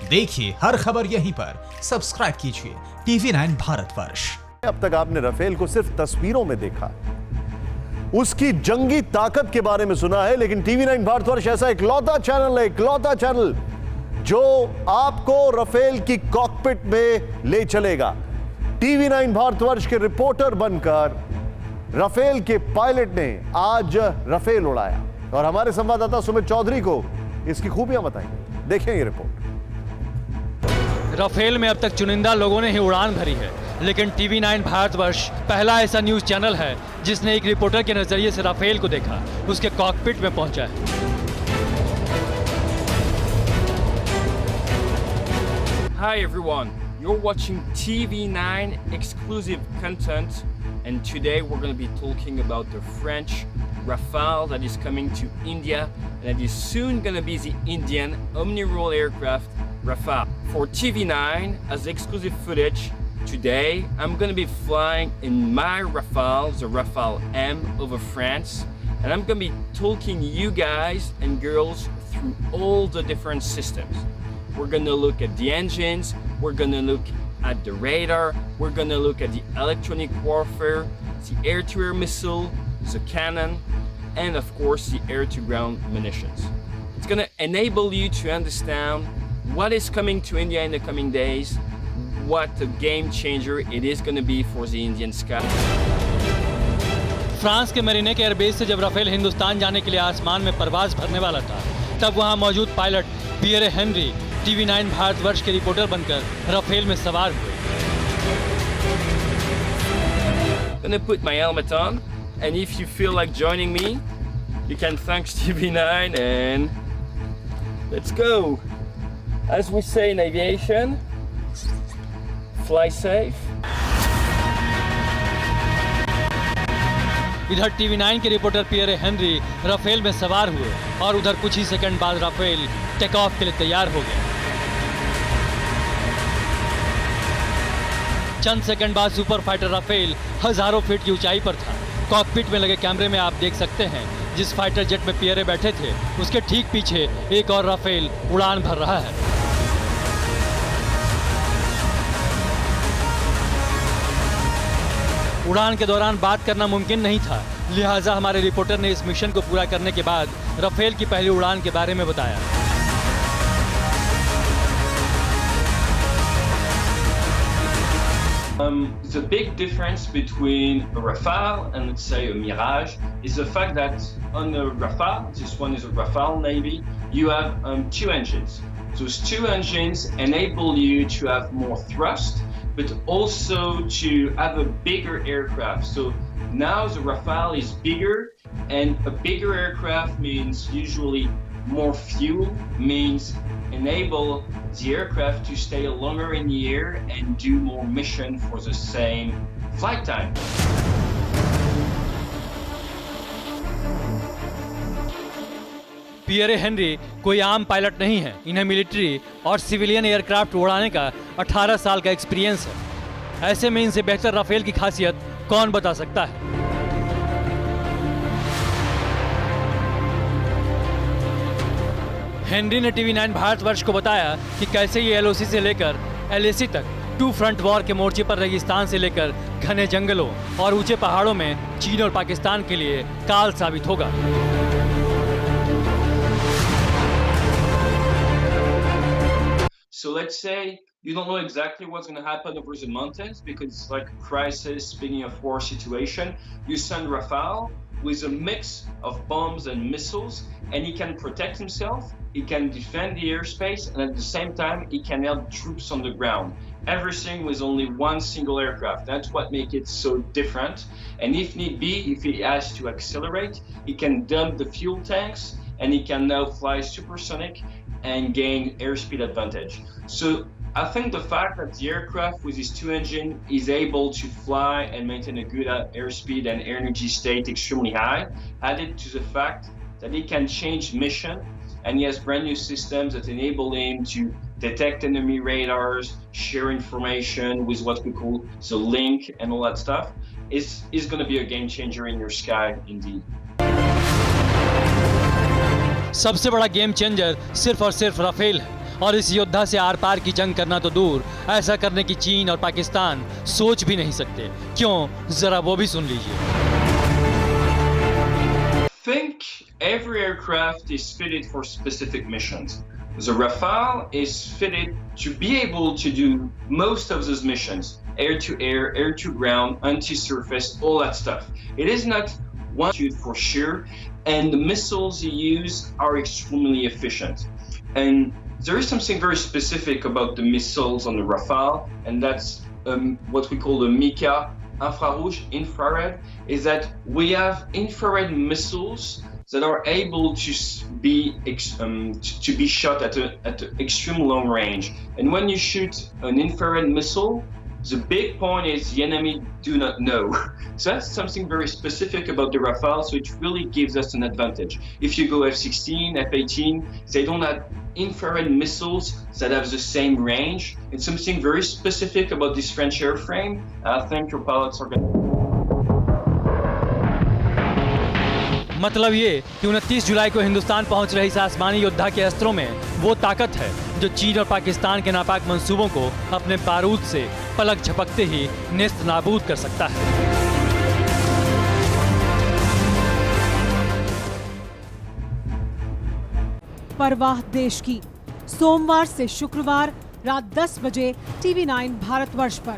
देखिए हर खबर यहीं पर, सब्सक्राइब कीजिए TV9 भारतवर्ष। अब तक आपने राफेल को सिर्फ तस्वीरों में देखा, उसकी जंगी ताकत के बारे में सुना है, लेकिन TV9 भारतवर्ष ऐसा इकलौता चैनल है, इकलौता चैनल जो आपको राफेल की कॉकपिट में ले चलेगा। TV9 भारतवर्ष के रिपोर्टर बनकर राफेल के पायलट ने आज राफेल उड़ाया और हमारे संवाददाता सुमित चौधरी को इसकी खूबियां बताई। देखें ये रिपोर्ट। राफेल में अब तक चुनिंदा लोगों ने ही उड़ान भरी है, लेकिन TV9 भारतवर्ष पहला ऐसा न्यूज चैनल है जिसने एक रिपोर्टर के नजरिए से राफेल को देखा, उसके कॉकपिट में पहुंचा है। Hi everyone, you're watching TV9 exclusive content, and today we're going to be talking about the French Rafale that is coming to India, and that is soon going to be the Indian omni-role aircraft Rafale. For TV9 as exclusive footage, today I'm going to be flying in my Rafale, the Rafale M, over France, and I'm going to be talking you guys and girls through all the different systems. We're going to look at the engines, we're going to look at the radar, we're going to look at the electronic warfare, the air-to-air missile, the cannon, and of course the air-to-ground munitions. It's going to enable you to understand what is coming to India in the coming days, what a game changer it is going to be for the Indian sky. France के मेरीने के airbase से जब Rafale Hindustan जाने के लिए आसमान में परवाज भरने वाला था, तब वहां मौजूद pilot Pierre Henry TV9 Bharatvarsh के रिपोर्टर बनकर राफेल में सवार हुए। Gonna put my helmet on, and if you feel like joining me, you can thank TV9 and let's go. As we say in aviation, fly safe. इधर TV9 के reporter Pierre Henry Rafale में सवार हुए और उधर कुछ ही second बाद Rafale take off के लिए तैयार हो गया। चंद सेकंड बाद सुपर फाइटर राफेल हजारों फीट की ऊंचाई पर था। कॉकपिट में लगे कैमरे में आप देख सकते हैं, जिस फाइटर जेट में पियरे बैठे थे उसके ठीक पीछे एक और राफेल उड़ान भर रहा है। उड़ान के दौरान बात करना मुमकिन नहीं था, लिहाजा हमारे रिपोर्टर ने इस मिशन को पूरा करने के बाद राफेल की पहली उड़ान के बारे में बताया। The big difference between a Rafale and let's say a Mirage is the fact that on the Rafale, this one is a Rafale Navy, you have two engines. Those two engines enable you to have more thrust, but also to have a bigger aircraft. So now the Rafale is bigger, and a bigger aircraft means usually more fuel, means enable the aircraft to stay longer in the air and do more mission for the same flight time. Pierre Henry कोई आम pilot नहीं है, इन्हें military और civilian aircraft उड़ाने का 18 साल का एक्सपीरियंस है। ऐसे में इनसे बेहतर राफेल की खासियत कौन बता सकता है। हेनरी ने TV9 भारतवर्ष को बताया कि कैसे ये LOC से लेकर LAC तक टू फ्रंट वॉर के मोर्चे पर रेगिस्तान से लेकर घने जंगलों और ऊंचे पहाड़ों में चीन और पाकिस्तान के लिए काल साबित होगा। So let's say you don't know exactly what's going to happen over the mountains because it's like a crisis, beginning of war situation. You send Rafale with a mix of bombs and missiles, and he can protect himself, he can defend the airspace, and at the same time, he can help troops on the ground. Everything with only one single aircraft. That's what makes it so different. And if need be, if he has to accelerate, he can dump the fuel tanks, and he can now fly supersonic and gain airspeed advantage. So I think the fact that the aircraft with his two engine is able to fly and maintain a good airspeed and air energy state extremely high, added to the fact that he can change mission and he has brand new systems that enable him to detect enemy radars, share information with what we call the link and all that stuff, is going to be a game changer in your sky indeed. सबसे बड़ा game changer सिर्फ और सिर्फ Rafale है और इस योद्धा से आर पार की जंग करना तो दूर, ऐसा करने की चीन और पाकिस्तान सोच भी नहीं सकते। क्यों, जरा वो भी सुन लीजिए। Think every aircraft is fitted for specific missions. The Rafale is fitted to be able to do most of those missions, air to ground, anti-surface, all that stuff. It is not one shoot for sure, and the missiles you use are extremely efficient. And there is something very specific about the missiles on the Rafale, and that's what we call the MICA, infrared, is that we have infrared missiles that are able to be shot at an extreme long range. And when you shoot an infrared missile, the big point is the enemy do not know. So that's something very specific about the Rafale, so it really gives us an advantage. If you go F-16, F-18, they don't have infrared missiles that have the same range. It's something very specific about this French airframe. I think your pilots are going to... मतलब ये कि 29 जुलाई को हिंदुस्तान पहुंच रही इस आसमानी योद्धा के अस्त्रों में वो ताकत है जो चीन और पाकिस्तान के नापाक मंसूबों को अपने बारूद से पलक झपकते ही नेस्त नाबूद कर सकता है। परवाह देश की, सोमवार से शुक्रवार रात 10 बजे TV9 भारतवर्ष पर।